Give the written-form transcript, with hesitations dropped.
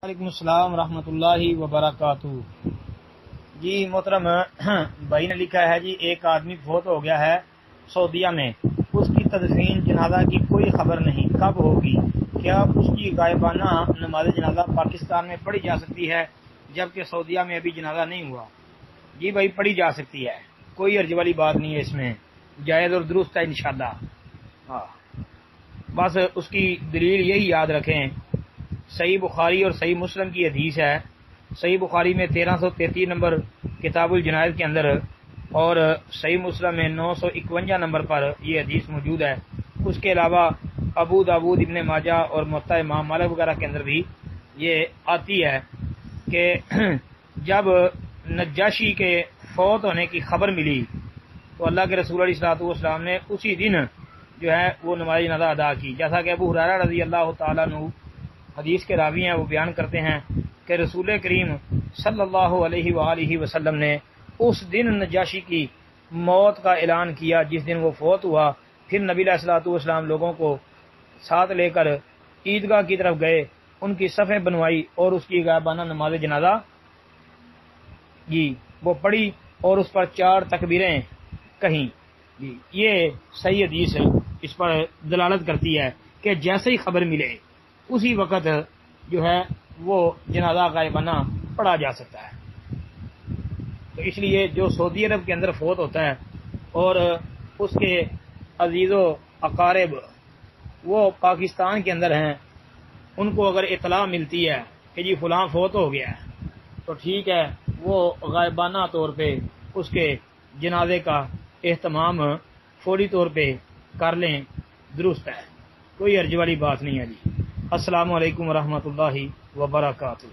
وعلیکم السلام ورحمۃ اللہ وبرکاتہ۔ جی محترم بھائی نے لکھا ہے جی ایک آدمی فوت ہو گیا ہے سعودیہ میں، اس کی تدفین جنازہ کی کوئی خبر نہیں، کب ہوگی؟ کیا اس کی غائبانہ نماز جنازہ پاکستان میں پڑھی جا سکتی ہے جبکہ سعودیہ میں ابھی جنازہ نہیں ہوا؟ جی بھائی پڑھی جا سکتی ہے، کوئی عرض والی بات نہیں ہے، اس میں جائز اور درست ہے انشاءاللہ۔ ہاں بس اس کی دلیل یہی یاد رکھیں، صحیح بخاری اور صحیح مسلم کی حدیث ہے۔ صحیح بخاری میں 1333 نمبر کتاب الجنائز کے اندر اور صحیح مسلم میں 951 نمبر پر یہ حدیث موجود ہے۔ اس کے علاوہ ابو داود، ابن ماجہ اور موطا امام مالک وغیرہ کے اندر بھی یہ آتی ہے کہ جب نجاشی کے فوت ہونے کی خبر ملی تو اللہ کے رسول علیہ الصلوۃ والسلام نے اسی دن جو ہے وہ نماز جنازہ ادا کی، جیسا کہ ابو ہریرہ رضی اللہ تعالیٰ عنہ حدیث کے راوی ہیں وہ بیان کرتے ہیں کہ رسول کریم صلی اللہ علیہ وآلہ وسلم نے اس دن نجاشی کی موت کا اعلان کیا جس دن وہ فوت ہوا۔ پھر نبی علیہ الصلوۃ والسلام لوگوں کو ساتھ لے کر عیدگاہ کی طرف گئے، ان کی صفیں بنوائی اور اس کی غائبانہ نماز جنازہ جی وہ پڑھی اور اس پر 4 تکبیریں کہیں۔ جی یہ صحیح حدیث اس پر دلالت کرتی ہے کہ جیسے ہی خبر ملے اسی وقت جو ہے وہ جنازہ غائبانہ پڑھا جا سکتا ہے۔ تو اس لیے جو سعودی عرب کے اندر فوت ہوتا ہے اور اس کے عزیز و اقارب وہ پاکستان کے اندر ہیں، ان کو اگر اطلاع ملتی ہے کہ جی فلاں فوت ہو گیا ہے تو ٹھیک ہے، وہ غائبانہ طور پہ اس کے جنازے کا اہتمام فوری طور پہ کر لیں، درست ہے، کوئی حرج والی بات نہیں ہے جی۔ السلام علیکم ورحمۃ اللہ وبرکاتہ۔